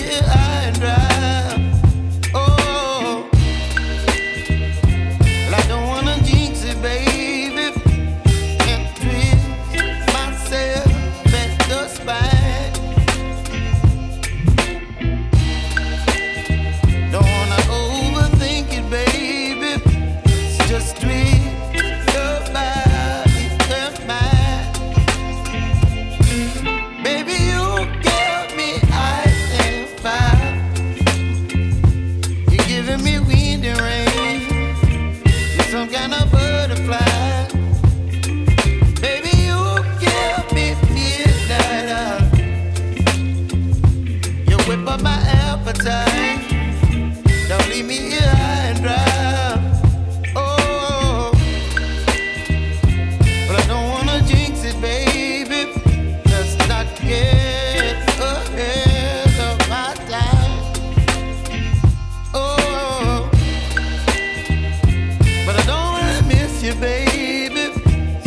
here high and dry. Oh, well, I don't wanna jinx it, baby, and twist myself at the spine. Don't wanna overthink it, baby. It's just twist your body and mine. Baby, you give me ice and fire. You're giving me wind and rain. You're some kind of butterfly. Baby, you give me midnight. You whip up my appetite. Don't leave me here high and dry. Oh, but I don't wanna jinx it, baby. Let's not get ahead of my time. Oh, but I don't wanna miss you, baby.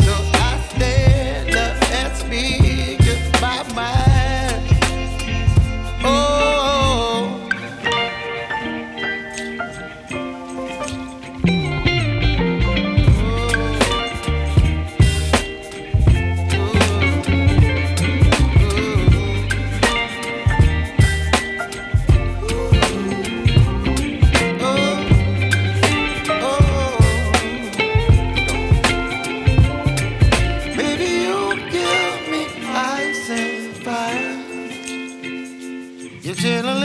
So I stand up and speak my mind. Oh. Baby, you give me ice and fire. You're chilling